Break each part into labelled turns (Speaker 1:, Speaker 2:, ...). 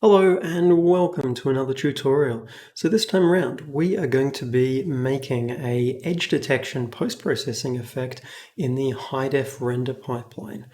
Speaker 1: Hello and welcome to another tutorial. So this time around we are going to be making a edge detection post-processing effect in the high-def render pipeline.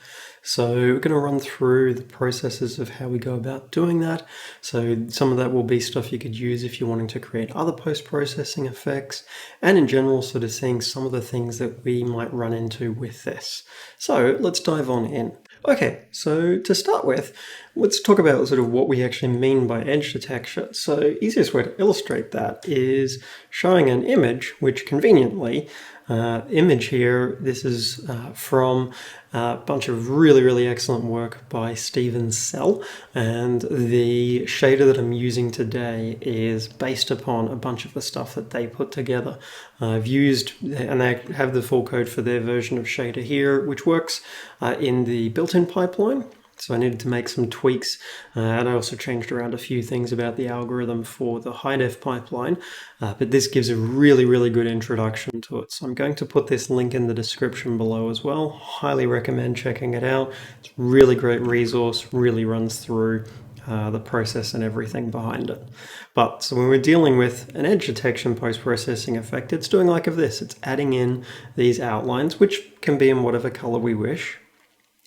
Speaker 1: So we're going to run through the processes of how we go about doing that. So some of that will be stuff you could use if you're wanting to create other post-processing effects, and in general sort of seeing some of the things that we might run into with this. So let's dive on in. Okay, so to start with, let's talk about sort of what we actually mean by edge detection. So easiest way to illustrate that is showing an image, which conveniently, image here, this is from a bunch of really excellent work by Stephen Sell, and the shader that I'm using today is based upon a bunch of the stuff that they put together. I've used, and they have the full code for their version of shader here, which works in the built-in pipeline. So I needed to make some tweaks, and I also changed around a few things about the algorithm for the high-def pipeline, but this gives a really good introduction to it. So I'm going to put this link in the description below as well. Highly recommend checking it out. It's a really great resource, really runs through the process and everything behind it. But so when we're dealing with an edge detection post-processing effect, it's doing like this. It's adding in these outlines, which can be in whatever color we wish.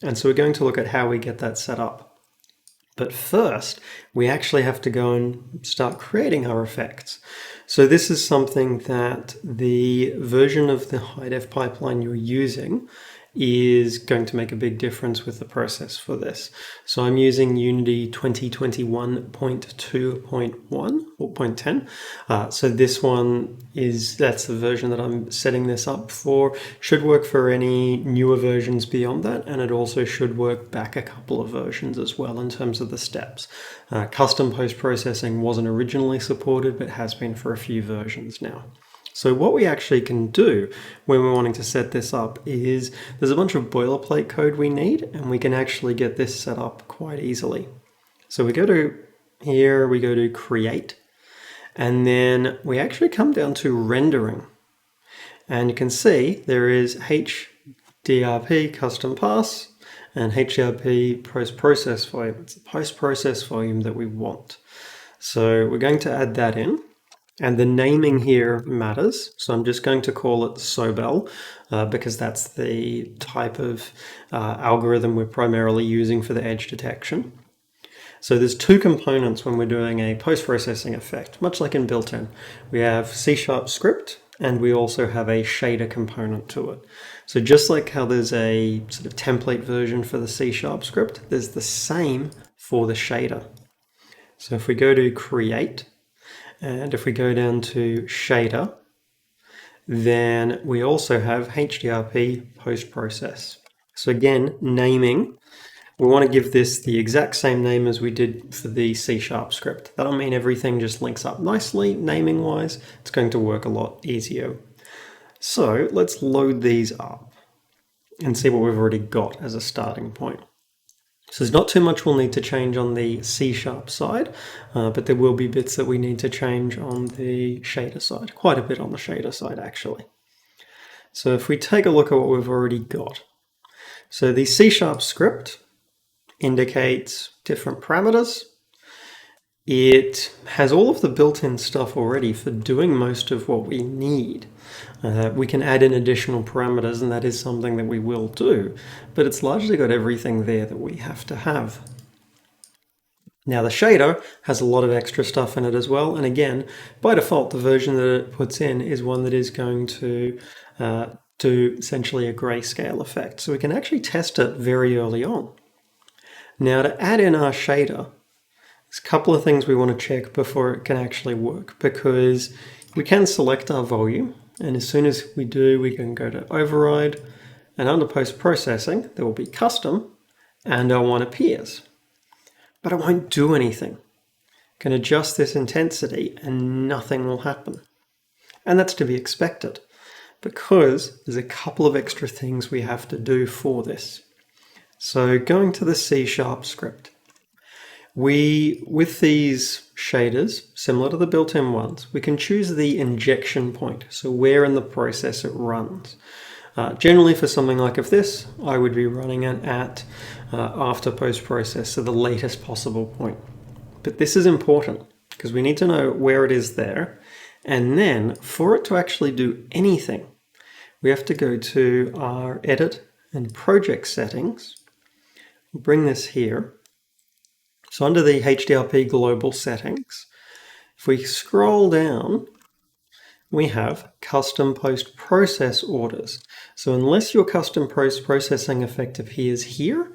Speaker 1: And so we're going to look at how we get that set up. But first, we actually have to go and start creating our effects. So this is something that the version of the high-def pipeline you're using is going to make a big difference with the process for this. So I'm using Unity 2021.2.1 or 0.10. So this one that's the version that I'm setting this up for. Should work for any newer versions beyond that, and it also should work back a couple of versions as well in terms of the steps. Custom post-processing wasn't originally supported, but has been for a few versions now. So what we actually can do when we're wanting to set this up is there's a bunch of boilerplate code we need, and we can actually get this set up quite easily. So we go to here, we go to create, and then we actually come down to rendering. And you can see there is HDRP custom pass and HDRP post-process volume. It's the post-process volume that we want. So we're going to add that in. And the naming here matters, so I'm just going to call it Sobel because that's the type of algorithm we're primarily using for the edge detection. So there's two components when we're doing a post-processing effect, much like in built-in. We have C# script, and we also have a shader component to it. So just like how there's a sort of template version for the C# script, there's the same for the shader. So if we go to create, and if we go down to shader, then we also have HDRP post-process. So again, naming, we want to give this the exact same name as we did for the C# script. That'll mean everything just links up nicely, naming-wise. It's going to work a lot easier. So let's load these up and see what we've already got as a starting point. So there's not too much we'll need to change on the C# side, but there will be bits that we need to change on the shader side. Quite a bit on the shader side, actually. So if we take a look at what we've already got. So the C# script indicates different parameters. It has all of the built-in stuff already for doing most of what we need. We can add in additional parameters, and that is something that we will do, but it's largely got everything there that we have to have. Now the shader has a lot of extra stuff in it as well, and again, by default, the version that it puts in is one that is going to do essentially a grayscale effect. So we can actually test it very early on. Now to add in our shader, there's a couple of things we want to check before it can actually work, because we can select our volume, and as soon as we do, we can go to override, and under post-processing, there will be custom, and our one appears. But it won't do anything. I can adjust this intensity, and nothing will happen. And that's to be expected, because there's a couple of extra things we have to do for this. So going to the C# script, with these shaders, similar to the built-in ones, we can choose the injection point, so where in the process it runs. Generally for something like this, I would be running it at after post-process, so the latest possible point. but this is important because we need to know where it is there. And then for it to actually do anything, we have to go to our edit and project settings, bring this here. So under the HDRP global settings, if we scroll down, we have custom post-process orders. So unless your custom post-processing effect appears here,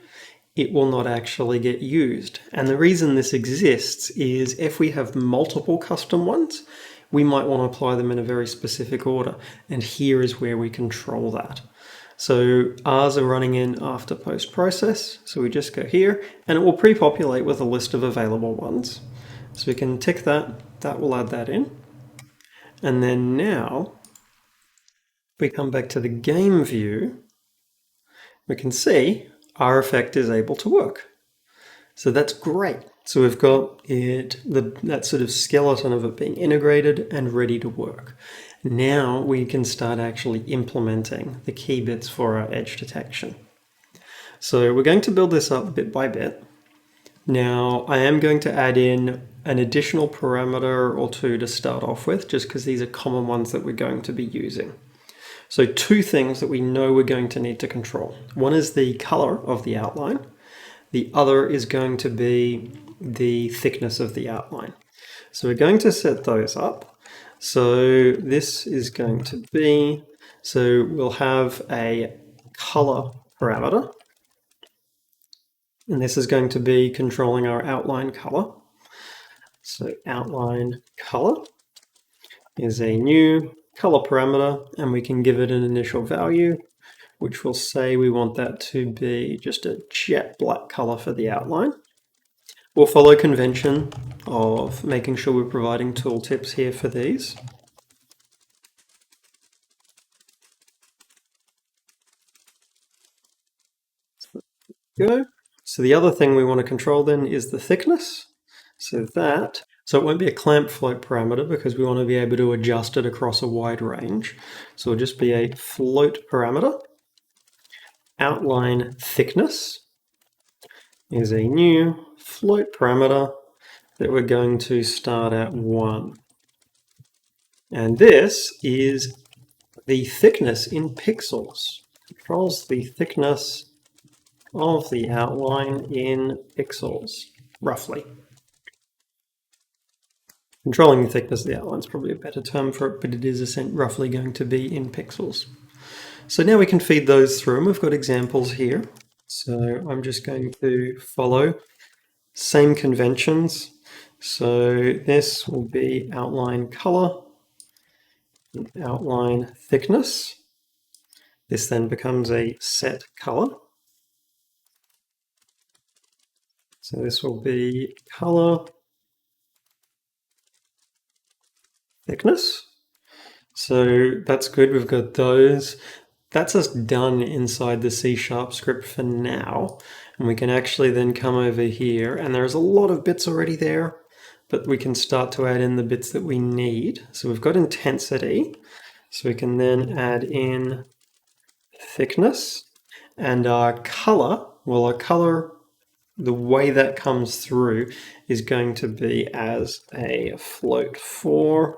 Speaker 1: it will not actually get used. And the reason this exists is if we have multiple custom ones, we might want to apply them in a very specific order. And here is where we control that. So ours are running in after post-process. So we just go here and it will pre-populate with a list of available ones. So we can tick that, that will add that in. And then now, if we come back to the game view, we can see our effect is able to work. So that's great. So we've got it, that sort of skeleton of it being integrated and ready to work. Now we can start actually implementing the key bits for our edge detection. So we're going to build this up bit by bit. Now I am going to add in an additional parameter or two to start off with, just because these are common ones that we're going to be using. So two things that we know we're going to need to control. One is the color of the outline. The other is going to be the thickness of the outline. So we're going to set those up. So this is going to be, so we'll have a color parameter. And this is going to be controlling our outline color. So outline color is a new color parameter, and we can give it an initial value, which will say we want that to be just a jet black color for the outline. We'll follow convention of making sure we're providing tooltips here for these. Go. So the other thing we want to control then is the thickness. So it won't be a clamp float parameter because we want to be able to adjust it across a wide range. So it'll just be a float parameter. Outline thickness is a new float parameter that we're going to start at 1. And this is the thickness in pixels. Controls the thickness of the outline in pixels, roughly. Controlling the thickness of the outline is probably a better term for it, but it is roughly going to be in pixels. So now we can feed those through, and we've got examples here. So I'm just going to follow same conventions. So this will be outline color, outline thickness. This then becomes a set color. So this will be color, thickness. So that's good, we've got those. That's us done inside the C# script for now. And we can actually then come over here, and there's a lot of bits already there, but we can start to add in the bits that we need. So we've got intensity, so we can then add in thickness, and our color, well, our color, the way that comes through is going to be as a float for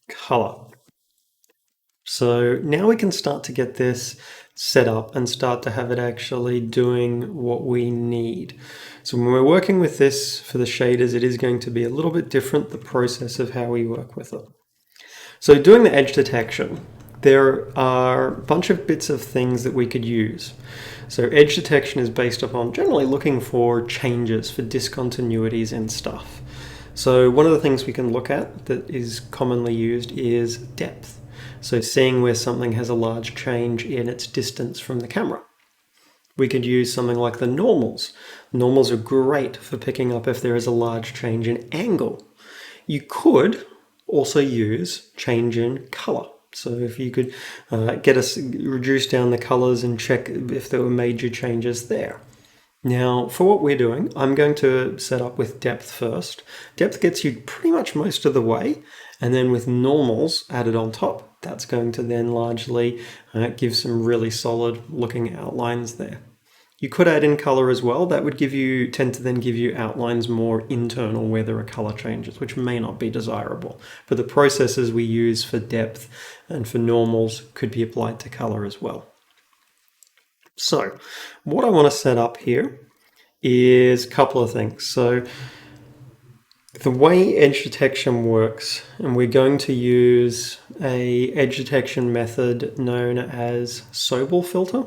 Speaker 1: color. So now we can start to get this set up and start to have it actually doing what we need. So when we're working with this for the shaders, it is going to be a little bit different, the process of how we work with it. So doing the edge detection, there are a bunch of bits of things that we could use. So edge detection is based upon generally looking for changes, for discontinuities and stuff. So one of the things we can look at that is commonly used is depth. So seeing where something has a large change in its distance from the camera. We could use something like the normals. Normals are great for picking up if there is a large change in angle. You could also use change in color. So if you could reduce down the colors and check if there were major changes there. Now, for what we're doing, I'm going to set up with depth first. Depth gets you pretty much most of the way, and then with normals added on top, that's going to then largely give some really solid looking outlines there. You could add in color as well. That would tend to then give you outlines more internal where there are color changes, which may not be desirable. But the processes we use for depth and for normals could be applied to color as well. So what I want to set up here is a couple of things. So the way edge detection works, and we're going to use a edge detection method known as Sobel filter.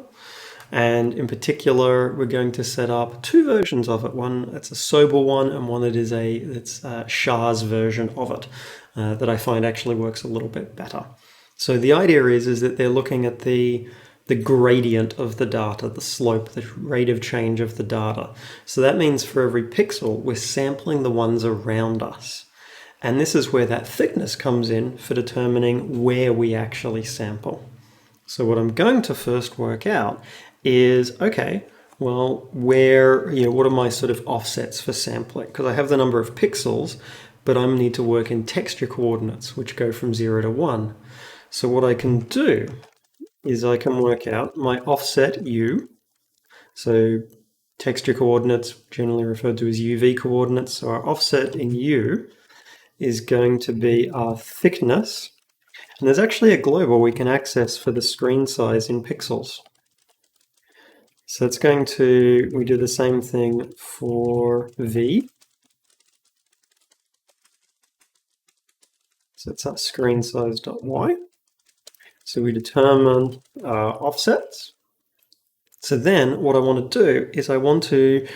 Speaker 1: And in particular, we're going to set up two versions of it. One that's a Sobel one, and one that is a Shah's version of it that I find actually works a little bit better. So the idea is that they're looking at the gradient of the data, the slope, the rate of change of the data. So that means for every pixel, we're sampling the ones around us. And this is where that thickness comes in for determining where we actually sample. So what I'm going to first work out is, okay, well, what are my sort of offsets for sampling? Because I have the number of pixels, but I need to work in texture coordinates, which go from 0 to 1. So what I can do is I can work out my offset U. So texture coordinates, generally referred to as UV coordinates. So our offset in U is going to be our thickness. And there's actually a global we can access for the screen size in pixels. So it's going to, we do the same thing for V. So it's our screen size.y. So we determine our offsets. So then what I want to do is I want to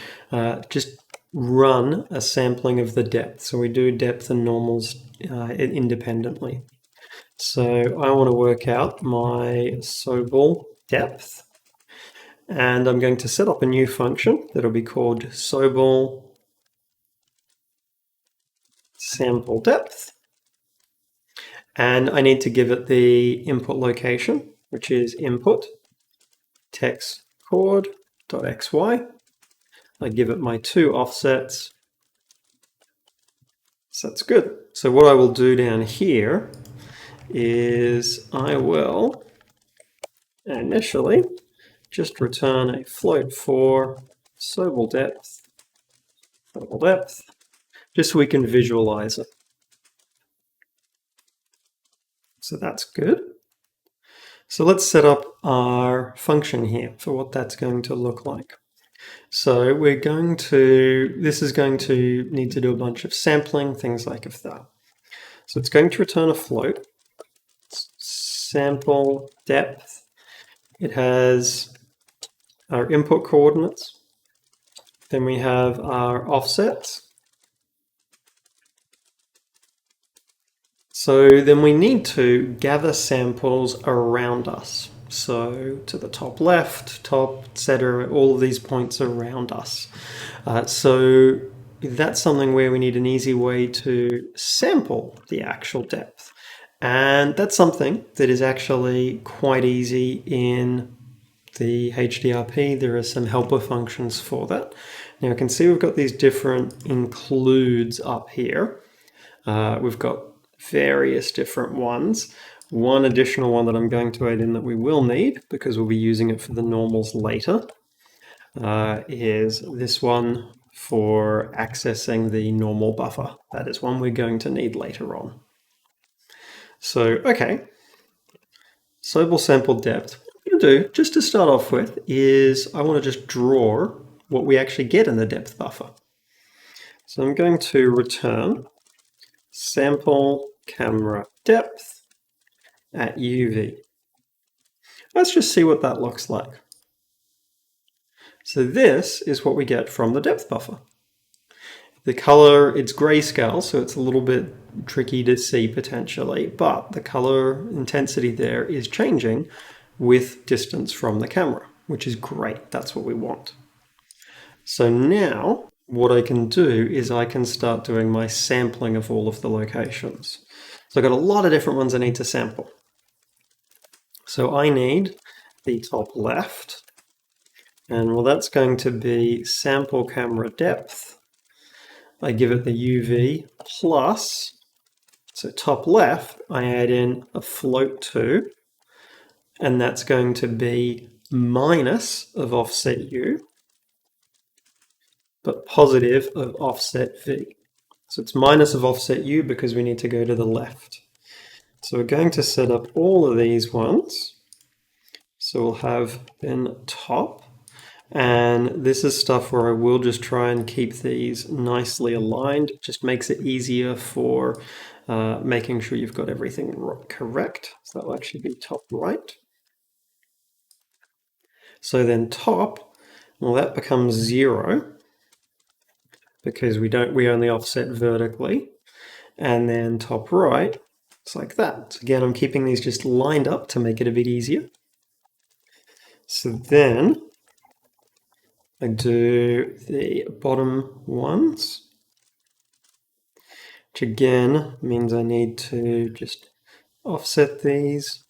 Speaker 1: just run a sampling of the depth. So we do depth and normals independently. So I want to work out my Sobel depth. And I'm going to set up a new function that'll be called Sobel sample depth. And I need to give it the input location, which is input text chord.xy. I give it my two offsets. So that's good. So what I will do down here is I will initially just return a float for Sobel depth, just so we can visualize it. So that's good. So let's set up our function here for what that's going to look like. So this is going to need to do a bunch of sampling, things like that. So it's going to return a float, sample depth. It has our input coordinates. Then we have our offsets. So then we need to gather samples around us. So to the top left, top, etc., all of these points around us. So that's something where we need an easy way to sample the actual depth. And that's something that is actually quite easy in the HDRP. There are some helper functions for that. Now you can see we've got these different includes up here. We've got various different ones. One additional one that I'm going to add in that we will need, because we'll be using it for the normals later, is this one for accessing the normal buffer. That is one we're going to need later on. So, okay, Sobel sample depth. What I'm going to do, just to start off with, is I want to just draw what we actually get in the depth buffer. So I'm going to return sample camera depth at UV. Let's just see what that looks like. So this is what we get from the depth buffer. The color, it's grayscale, so it's a little bit tricky to see potentially, but the color intensity there is changing with distance from the camera, which is great. That's what we want. So now what I can do is I can start doing my sampling of all of the locations. So I've got a lot of different ones I need to sample. So I need the top left, and well, that's going to be sample camera depth. I give it the UV plus, so top left, I add in a float 2, and that's going to be minus of offset U, but positive of offset V. So it's minus of offset U because we need to go to the left. So we're going to set up all of these ones. So we'll have then top, and this is stuff where I will just try and keep these nicely aligned. It just makes it easier for making sure you've got everything correct. So that'll actually be top right. So then top, well, that becomes 0 because we only offset vertically. And then top right, it's like that. So again, I'm keeping these just lined up to make it a bit easier. So then I do the bottom ones, which again means I need to just offset these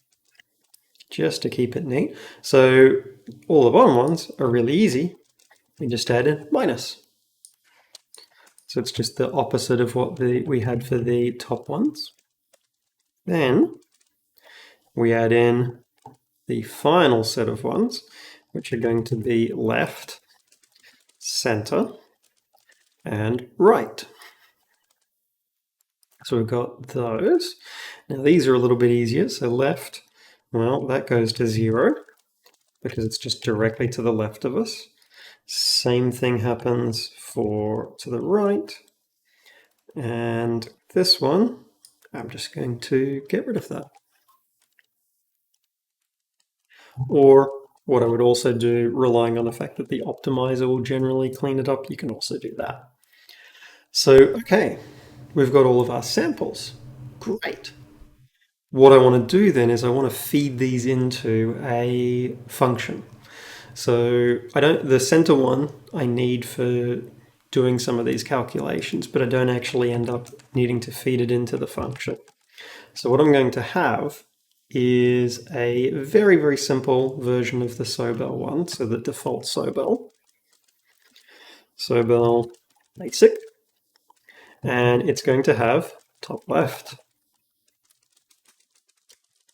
Speaker 1: just to keep it neat. So all the bottom ones are really easy. We just added minus. So it's just the opposite of what we had for the top ones. Then we add in the final set of ones, which are going to be left, center, and right. So we've got those. Now these are a little bit easier. So left, well, that goes to 0 because it's just directly to the left of us. Same thing happens to the right. And this one, I'm just going to get rid of that. Or what I would also do, relying on the fact that the optimizer will generally clean it up, you can also do that. So, okay, we've got all of our samples. Great. What I want to do then is I want to feed these into a function. So the center one I need for doing some of these calculations, but I don't actually end up needing to feed it into the function. So what I'm going to have is a very, very simple version of the Sobel one. So the default Sobel basic, and it's going to have top left.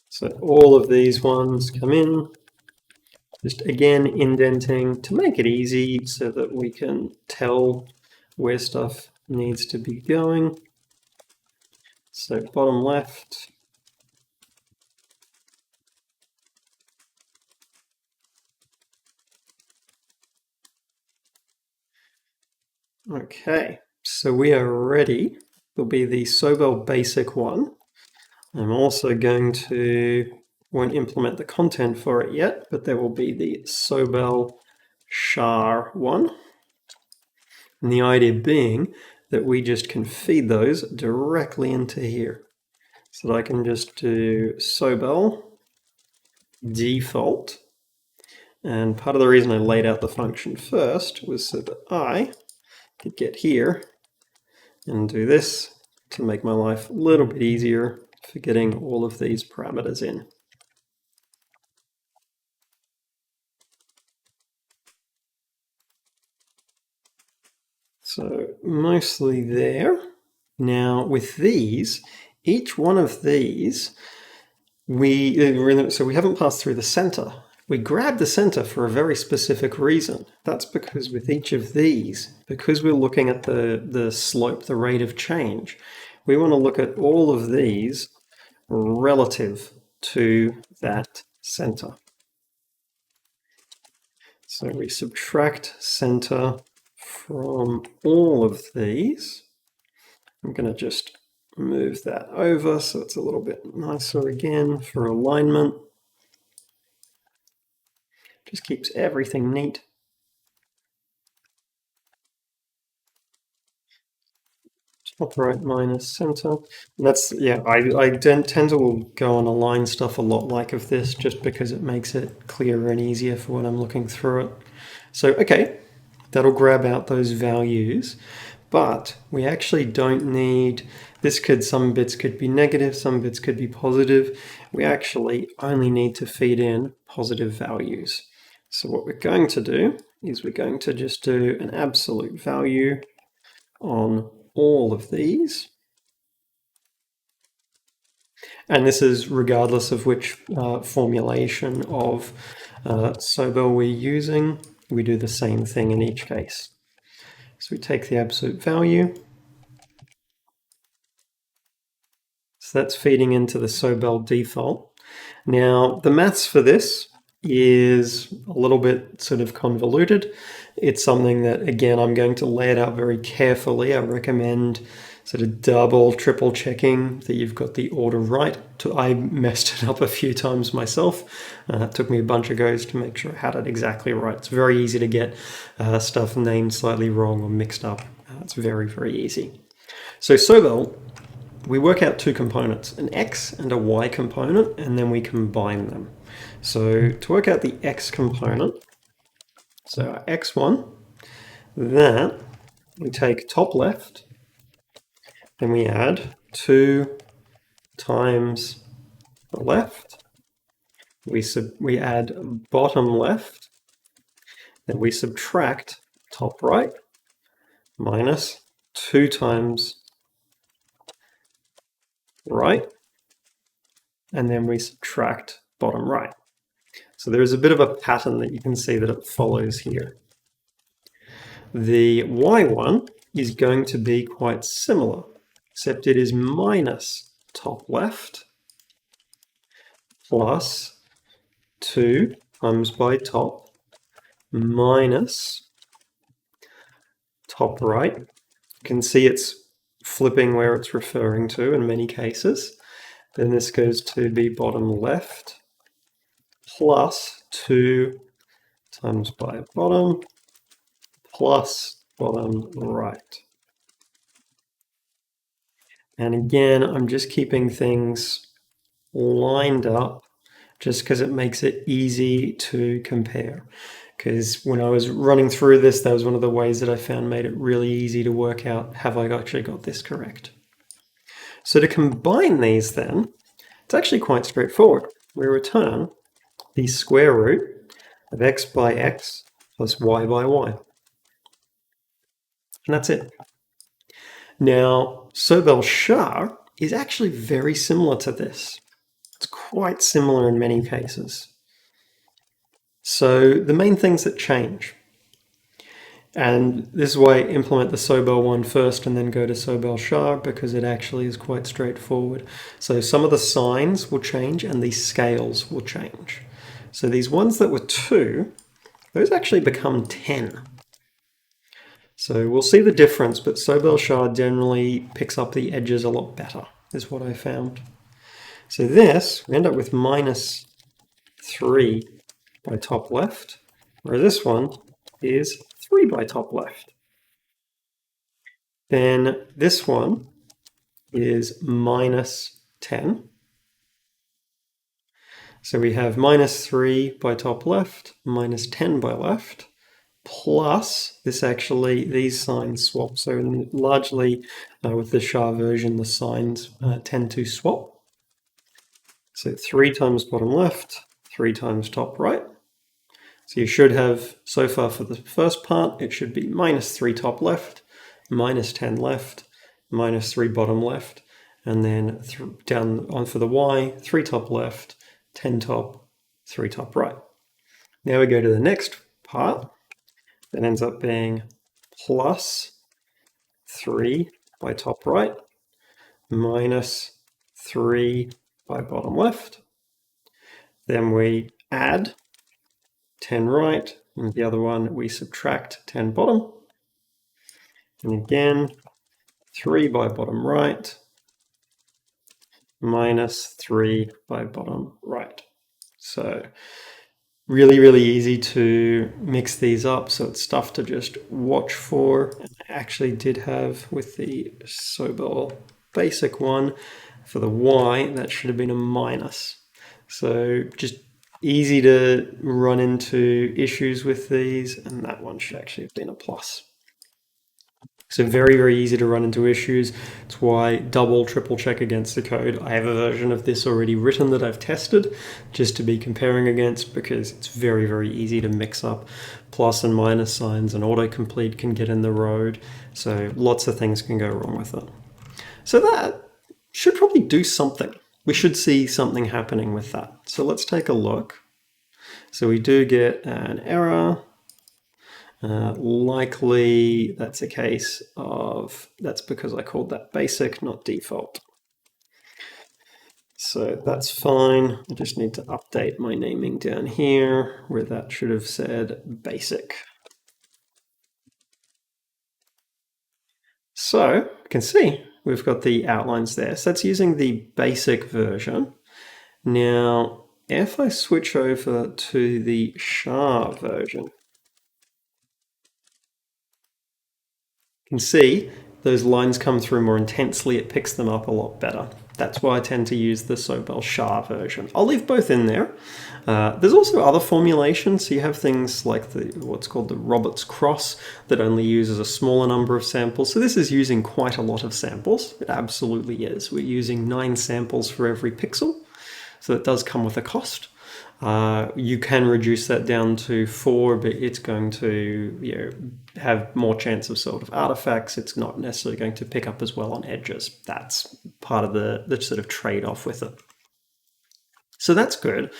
Speaker 1: So all of these ones come in, just again indenting to make it easy so that we can tell where stuff needs to be going. So bottom left, okay, so we are ready. Will be the Sobel basic one. I'm also going to, won't implement the content for it yet, but there will be the Sobel char one. And the idea being that we just can feed those directly into here. So that I can just do Sobel default. And part of the reason I laid out the function first was so that I could get here and do this to make my life a little bit easier for getting all of these parameters in. So mostly there. Now with these, each one of these, we haven't passed through the center. We grab the center for a very specific reason. That's because with each of these, because we're looking at the slope, the rate of change, we want to look at all of these relative to that center. So we subtract center from all of these. I'm going to just move that over so it's a little bit nicer again for alignment. Just keeps everything neat. Top right minus center. And that's, yeah, I tend to go and align stuff a lot like of this just because it makes it clearer and easier for when I'm looking through it. So, okay, that'll grab out those values, but we actually don't need, some bits could be negative, some bits could be positive. We actually only need to feed in positive values. So what we're going to do is we're going to just do an absolute value on all of these. And this is regardless of which formulation of Sobel we're using, we do the same thing in each case. So we take the absolute value. So that's feeding into the Sobel default. Now, the maths for this is a little bit sort of convoluted. It's something that, again, I'm going to lay it out very carefully. I recommend sort of double, triple checking that you've got the order right. I messed it up a few times myself. It took me a bunch of goes to make sure I had it exactly right. It's very easy to get stuff named slightly wrong or mixed up. It's very, very easy. So Sobel, we work out two components, an X and a Y component, and then we combine them. So to work out the X component, so our X1, that we take top left, then we add 2 times the left, we add bottom left, then we subtract top right, minus 2 times right, and then we subtract bottom right. So there is a bit of a pattern that you can see that it follows here. The Y1 is going to be quite similar, except it is minus top left plus 2 times by top minus top right. You can see it's flipping where it's referring to in many cases. Then this goes to be bottom left plus 2 times by bottom plus bottom right. And again, I'm just keeping things lined up just because it makes it easy to compare. Because when I was running through this, that was one of the ways that I found made it really easy to work out, have I actually got this correct? So to combine these then, it's actually quite straightforward. We return the square root of x by x plus y by y. And that's it. Now, Sobel-Schar is actually very similar to this. It's quite similar in many cases. So the main things that change, and this is why I implement the Sobel one first and then go to Sobel-Schar, because it actually is quite straightforward. So some of the signs will change and the scales will change. So these ones that were 2, those actually become 10. So we'll see the difference, but Sobel-Schar generally picks up the edges a lot better, is what I found. So this, we end up with minus 3 by top left, whereas this one is 3 by top left. Then this one is minus 10. So we have minus 3 by top left, minus 10 by left, plus this actually, these signs swap. So largely with the Schar version, the signs tend to swap. So 3 times bottom left, 3 times top right. So you should have, so far for the first part, it should be minus 3 top left, minus 10 left, minus 3 bottom left, and then down on for the y, 3 top left, 10 top, 3 top right. Now we go to the next part. That ends up being plus 3 by top right, minus 3 by bottom left. Then we add 10 right, and the other one we subtract 10 bottom. And again, 3 by bottom right, minus 3 by bottom right. So really, really easy to mix these up. So it's stuff to just watch for. And I actually did have with the Sobel basic one for the Y, that should have been a minus. So just easy to run into issues with these, and that one should actually have been a plus. So very, very easy to run into issues. It's why double, triple check against the code. I have a version of this already written that I've tested just to be comparing against, because it's very, very easy to mix up plus and minus signs, and autocomplete can get in the road. So lots of things can go wrong with it. So that should probably do something. we should see something happening with that. So let's take a look. So we do get an error. Likely that's a case of, that's because I called that basic, not default. So that's fine. I just need to update my naming down here where that should have said basic. So you can see we've got the outlines there. So that's using the basic version. Now, if I switch over to the SHA version, you can see those lines come through more intensely. It picks them up a lot better. That's why I tend to use the Sobel SHA version. I'll leave both in there. There's also other formulations. So you have things like what's called the Roberts cross that only uses a smaller number of samples. So this is using quite a lot of samples. It absolutely is. We're using 9 samples for every pixel. So it does come with a cost. You can reduce that down to 4, but it's going to have more chance of sort of artifacts. It's not necessarily going to pick up as well on edges. That's part of the sort of trade-off with it. So that's good.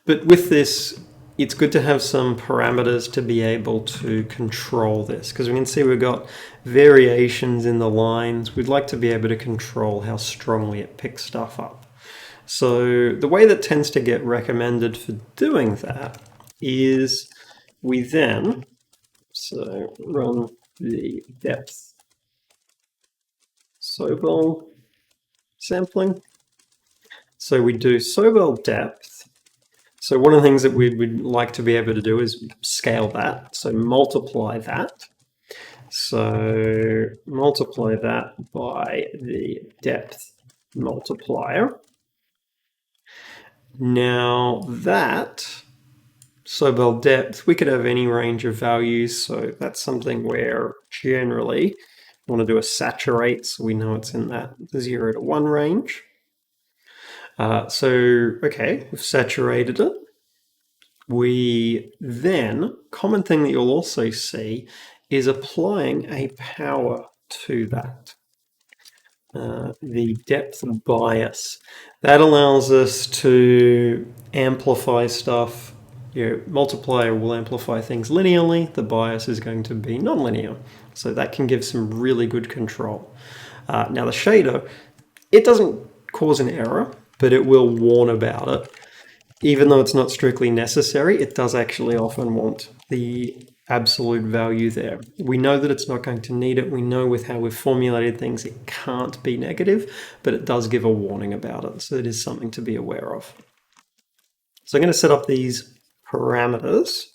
Speaker 1: But with this, it's good to have some parameters to be able to control this, because we can see we've got variations in the lines. We'd like to be able to control how strongly it picks stuff up. So the way that tends to get recommended for doing that is we then run the depth Sobel sampling. So we do Sobel depth. So one of the things that we would like to be able to do is scale that. So multiply that. So multiply that by the depth multiplier. Now that Sobel depth, we could have any range of values. So that's something where generally we want to do a saturate. So we know it's in that 0 to 1 range. Okay, we've saturated it. We then, common thing that you'll also see is applying a power to that. The depth bias. That allows us to amplify stuff. Your multiplier will amplify things linearly. The bias is going to be nonlinear. So that can give some really good control. Now the shader, it doesn't cause an error, but it will warn about it. Even though it's not strictly necessary, it does actually often want the absolute value there. We know that it's not going to need it. We know with how we've formulated things, it can't be negative, but it does give a warning about it. So it is something to be aware of. So I'm going to set up these parameters.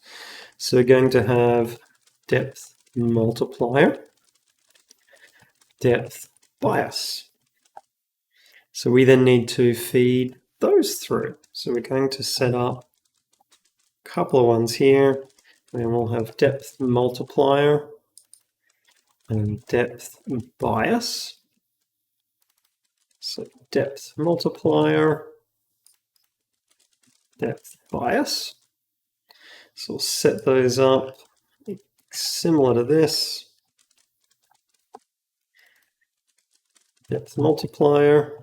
Speaker 1: So we're going to have depth multiplier, depth bias. So we then need to feed those through. So we're going to set up a couple of ones here. And we'll have depth multiplier and depth bias. So depth multiplier, depth bias. So we'll set those up similar to this. Depth multiplier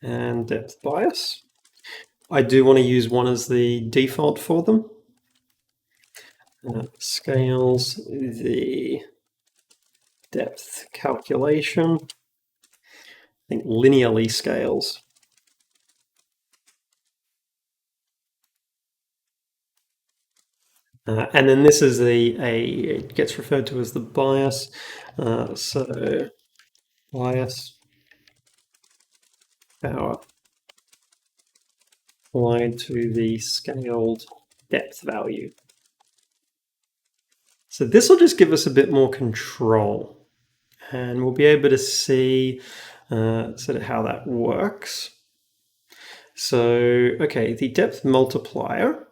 Speaker 1: and depth bias. I do want to use one as the default for them. Scales the depth calculation. I think linearly scales. And then this is it gets referred to as the bias. So bias power applied to the scaled depth value. So this will just give us a bit more control, and we'll be able to see sort of how that works. So, okay, the depth multiplier,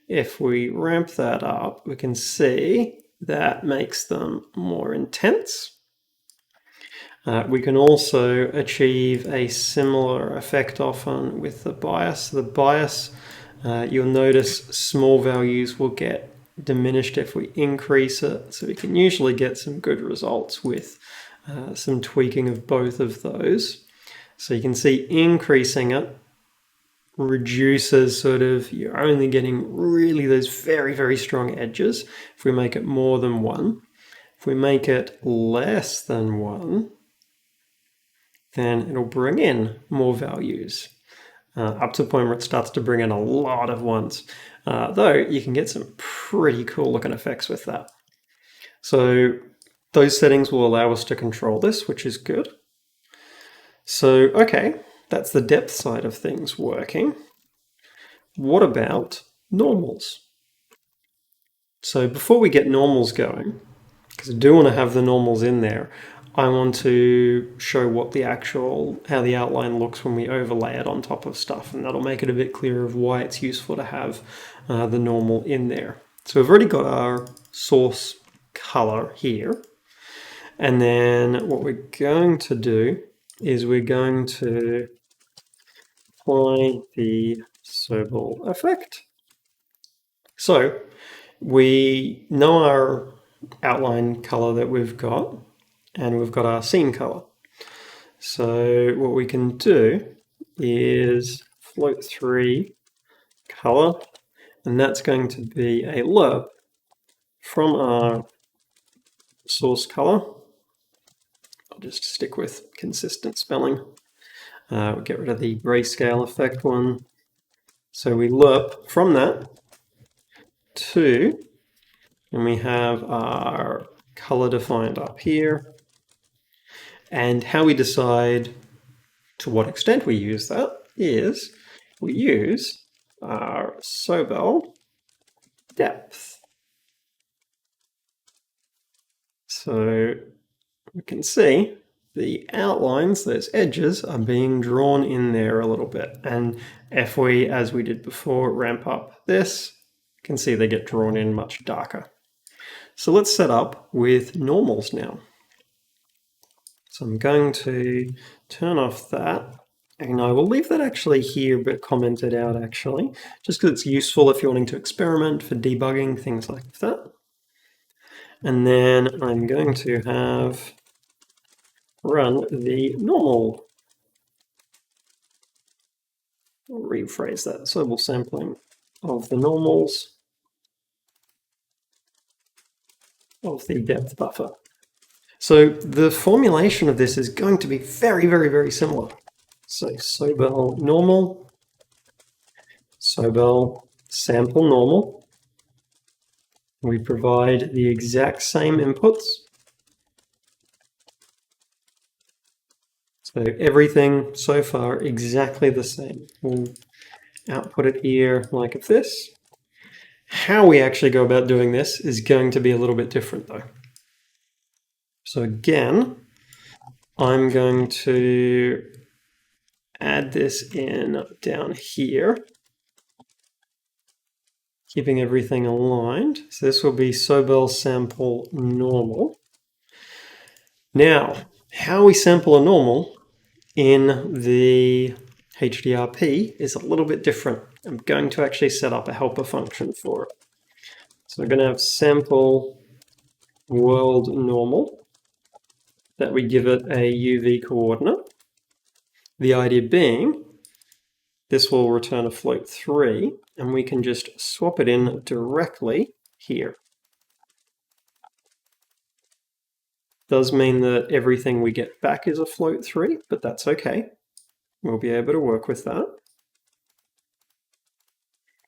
Speaker 1: if we ramp that up, we can see that makes them more intense. We can also achieve a similar effect often with the bias. The bias, you'll notice small values will get diminished if we increase it, so we can usually get some good results with some tweaking of both of those. So you can see increasing it reduces sort of, you're only getting really those very, very strong edges. If we make it more than 1, if we make it less than 1, then it'll bring in more values, up to the point where it starts to bring in a lot of 1s. Though you can get some pretty cool looking effects with that. So those settings will allow us to control this, which is good. So, okay, that's the depth side of things working. What about normals? So before we get normals going, because I do want to have the normals in there, I want to show what how the outline looks when we overlay it on top of stuff, and that'll make it a bit clearer of why it's useful to have the normal in there. So we've already got our source color here, and then what we're going to do is we're going to apply the Sobel effect. So we know our outline color that we've got, and we've got our scene color. So what we can do is float 3 color, and that's going to be a lerp from our source color. I'll just stick with consistent spelling. We'll get rid of the grayscale effect one. So we lerp from that to, and we have our color defined up here. And how we decide to what extent we use that is we use our Sobel depth. So we can see the outlines, those edges, are being drawn in there a little bit. And if we, as we did before, ramp up this, you can see they get drawn in much darker. So let's set up with normals now. So I'm going to turn off that, and I will leave that actually here but commented out actually, just because it's useful if you're wanting to experiment for debugging, things like that. And then I'm going to have run the normal, I'll rephrase that, Sobel sampling of the normals of the depth buffer. So the formulation of this is going to be very, very, very similar. So Sobel normal, Sobel sample normal. We provide the exact same inputs. So everything so far exactly the same. We'll output it here like this. How we actually go about doing this is going to be a little bit different though. So again, I'm going to add this in down here, keeping everything aligned. So this will be Sobel sample normal. Now, how we sample a normal in the HDRP is a little bit different. I'm going to actually set up a helper function for it. So we're going to have sample world normal, that we give it a UV coordinate. The idea being, this will return a float 3, and we can just swap it in directly here. Does mean that everything we get back is a float 3, but that's okay. We'll be able to work with that,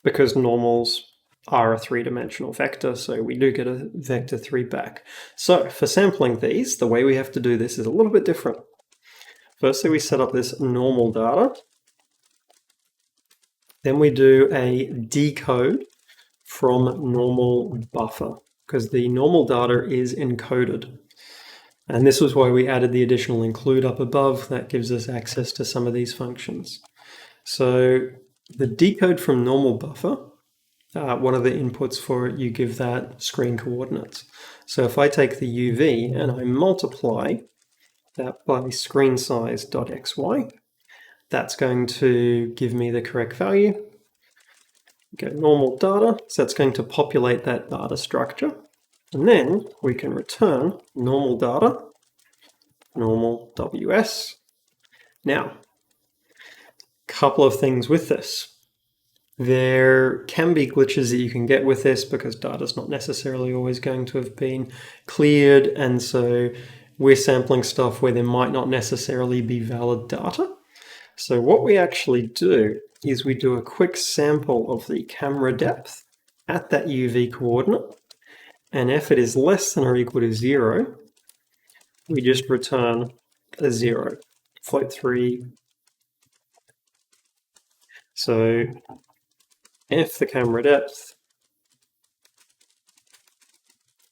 Speaker 1: because normals are a 3-dimensional vector, so we do get a vector 3 back. So for sampling these, the way we have to do this is a little bit different. Firstly, we set up this normal data. Then we do a decode from normal buffer, because the normal data is encoded. And this was why we added the additional include up above. That gives us access to some of these functions. So the decode from normal buffer, what are the inputs for it? You give that screen coordinates. So if I take the UV and I multiply that by screen size.xy, that's going to give me the correct value. Go normal data, so that's going to populate that data structure. And then we can return normal data, normal WS. Now, a couple of things with this. There can be glitches that you can get with this because data's not necessarily always going to have been cleared, and so we're sampling stuff where there might not necessarily be valid data. So what we actually do is we do a quick sample of the camera depth at that UV coordinate, and if it is less than or equal to 0, we just return a 0, float 3. So if the camera depth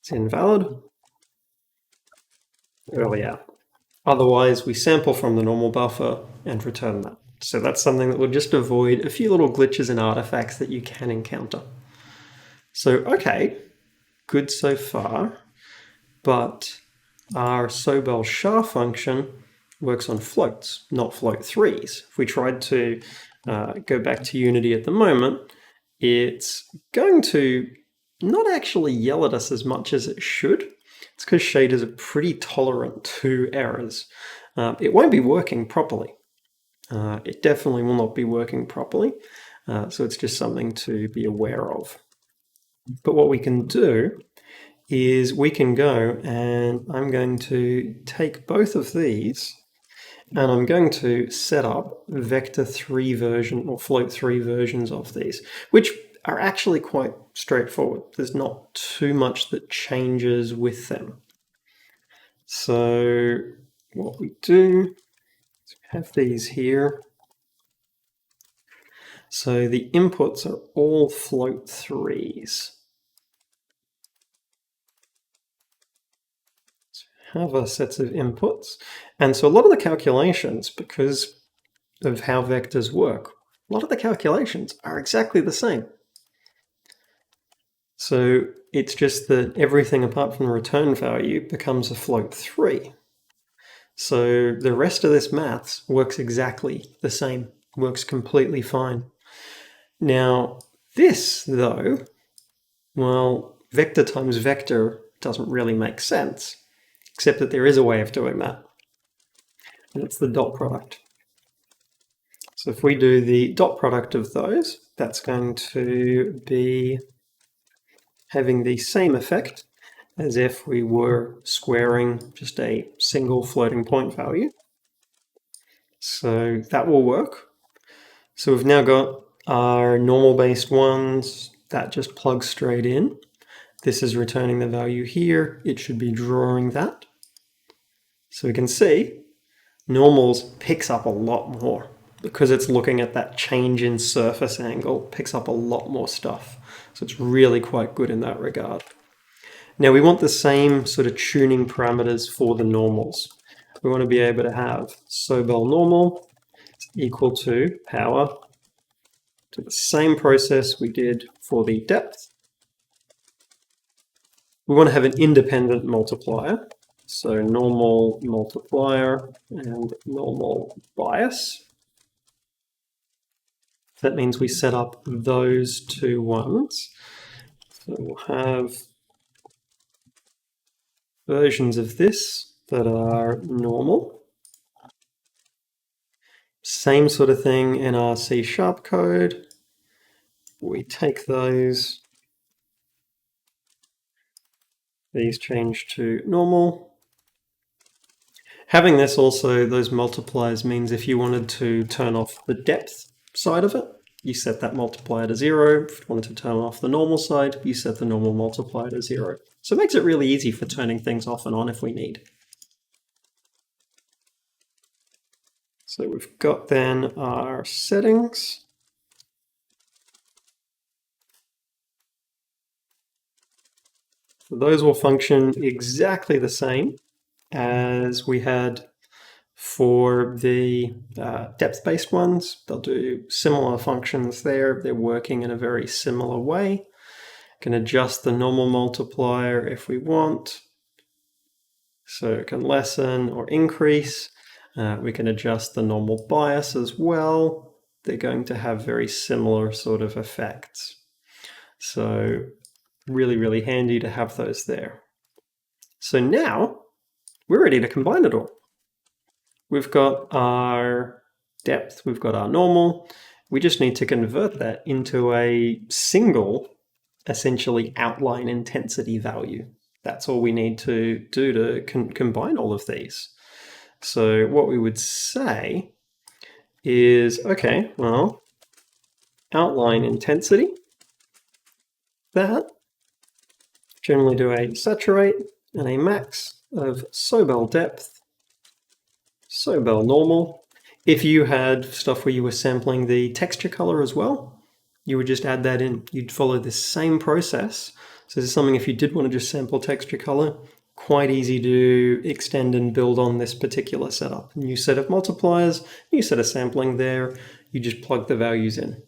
Speaker 1: is invalid, early out. Otherwise, we sample from the normal buffer and return that. So that's something that will just avoid a few little glitches and artifacts that you can encounter. So, okay, good so far, but our Sobel SHA function works on floats, not float 3s. If we tried to go back to Unity at the moment, it's going to not actually yell at us as much as it should. It's because shaders are pretty tolerant to errors. It won't be working properly. It definitely will not be working properly. So it's just something to be aware of. But what we can do is we can go and I'm going to take both of these and I'm going to set up vector 3 version or float 3 versions of these, which are actually quite straightforward. There's not too much that changes with them. So what we do is we have these here. So the inputs are all float 3s. Have our sets of inputs. And so a lot of the calculations, because of how vectors work, a lot of the calculations are exactly the same. So it's just that everything apart from the return value becomes a float 3. So the rest of this maths works exactly the same, works completely fine. Now this, though, well, vector times vector doesn't really make sense, except that there is a way of doing that, and it's the dot product. So if we do the dot product of those, that's going to be having the same effect as if we were squaring just a single floating point value. So that will work. So we've now got our normal based ones, that just plugs straight in. This is returning the value here. It should be drawing that. So we can see normals picks up a lot more because it's looking at that change in surface angle, picks up a lot more stuff. So it's really quite good in that regard. Now we want the same sort of tuning parameters for the normals. We want to be able to have Sobel normal equal to power to the same process we did for the depth. We want to have an independent multiplier. So normal multiplier and normal bias. That means we set up those two ones. So we'll have versions of this that are normal. Same sort of thing in our C# code. We take those. These change to normal. Having this also, those multipliers means if you wanted to turn off the depth side of it, you set that multiplier to 0. If you wanted to turn off the normal side, you set the normal multiplier to 0. So it makes it really easy for turning things off and on if we need. So we've got then our settings. So those will function exactly the same as we had for the depth-based ones. They'll do similar functions there. They're working in a very similar way. Can adjust the normal multiplier if we want. So it can lessen or increase. We can adjust the normal bias as well. They're going to have very similar sort of effects. So really, really handy to have those there. So now we're ready to combine it all. we've got our depth, we've got our normal. We just need to convert that into a single, essentially, outline intensity value. That's all we need to do to combine all of these. So what we would say is, okay, well, outline intensity, that, generally do a saturate and a max of Sobel depth, Sobel normal. If you had stuff where you were sampling the texture color as well, you would just add that in. You'd follow the same process. So this is something, if you did want to just sample texture color, quite easy to extend and build on this particular setup. New set of multipliers, new set of sampling there. You just plug the values in.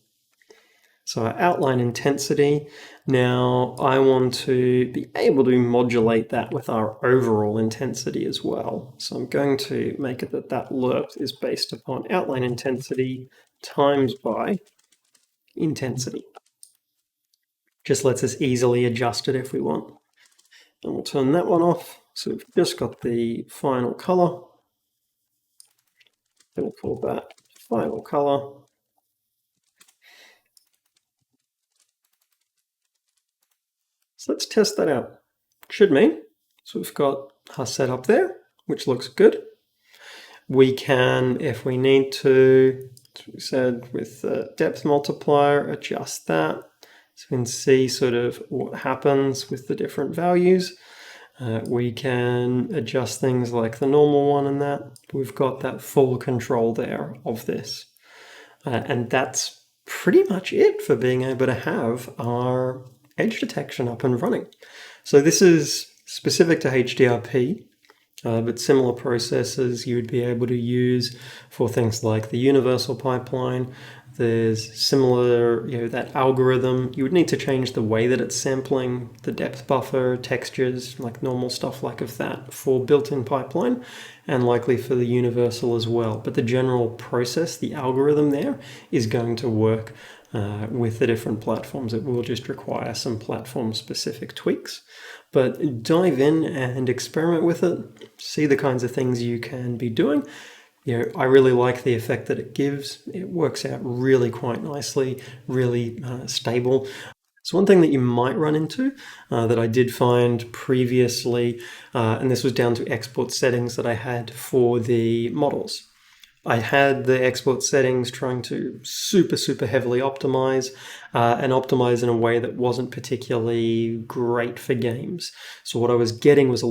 Speaker 1: So our outline intensity, now I want to be able to modulate that with our overall intensity as well. So I'm going to make it that that lerp is based upon outline intensity times by intensity. Just lets us easily adjust it if we want. And we'll turn that one off. So we've just got the final color. Then we'll call that final color. So let's test that out. Should mean, so we've got our setup there, which looks good. We can, if we need to, as we said, with the depth multiplier, adjust that. So we can see sort of what happens with the different values. We can adjust things like the normal one and that. We've got that full control there of this. And that's pretty much it for being able to have our edge detection up and running. So this is specific to HDRP, but similar processes you would be able to use for things like the universal pipeline. There's similar, that algorithm. You would need to change the way that it's sampling the depth buffer, textures, like normal stuff like of that for built-in pipeline, and likely for the universal as well. But the general process, the algorithm there, is going to work with the different platforms. It will just require some platform-specific tweaks. But dive in and experiment with it. See the kinds of things you can be doing. I really like the effect that it gives. It works out really quite nicely, really stable. So one thing that you might run into that I did find previously, and this was down to export settings that I had for the models. I had the export settings trying to super heavily optimize and optimize in a way that wasn't particularly great for games. So what I was getting was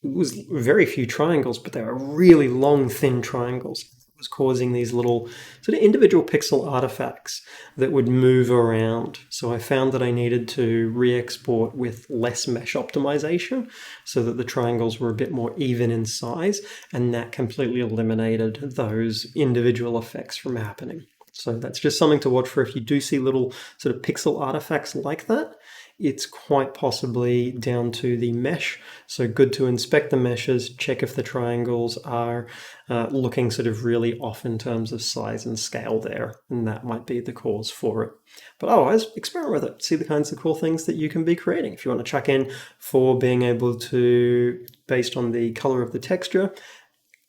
Speaker 1: was very few triangles, but they were really long, thin triangles. It was causing these little sort of individual pixel artifacts that would move around. So I found that I needed to re-export with less mesh optimization so that the triangles were a bit more even in size, and that completely eliminated those individual effects from happening. So that's just something to watch for if you do see little sort of pixel artifacts like that. It's quite possibly down to the mesh. So good to inspect the meshes, check if the triangles are looking sort of really off in terms of size and scale there, and that might be the cause for it. But otherwise, experiment with it. See the kinds of cool things that you can be creating. If you want to chuck in for being able to, based on the color of the texture,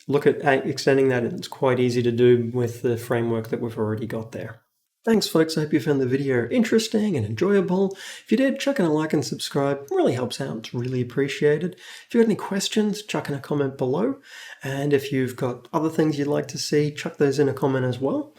Speaker 1: look at extending that. It's quite easy to do with the framework that we've already got there. Thanks, folks. I hope you found the video interesting and enjoyable. If you did, chuck in a like and subscribe. It really helps out. It's really appreciated. If you've got any questions, chuck in a comment below. And if you've got other things you'd like to see, chuck those in a comment as well.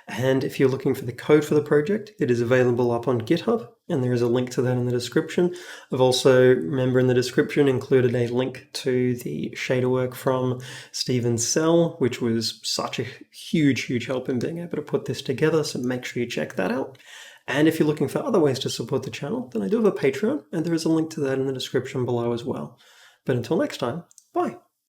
Speaker 1: And if you're looking for the code for the project, it is available up on GitHub, and there is a link to that in the description. I've also, remember in the description, included a link to the shader work from Steven Sell, which was such a huge help in being able to put this together, so make sure you check that out. And if you're looking for other ways to support the channel, then I do have a Patreon, and there is a link to that in the description below as well. But until next time,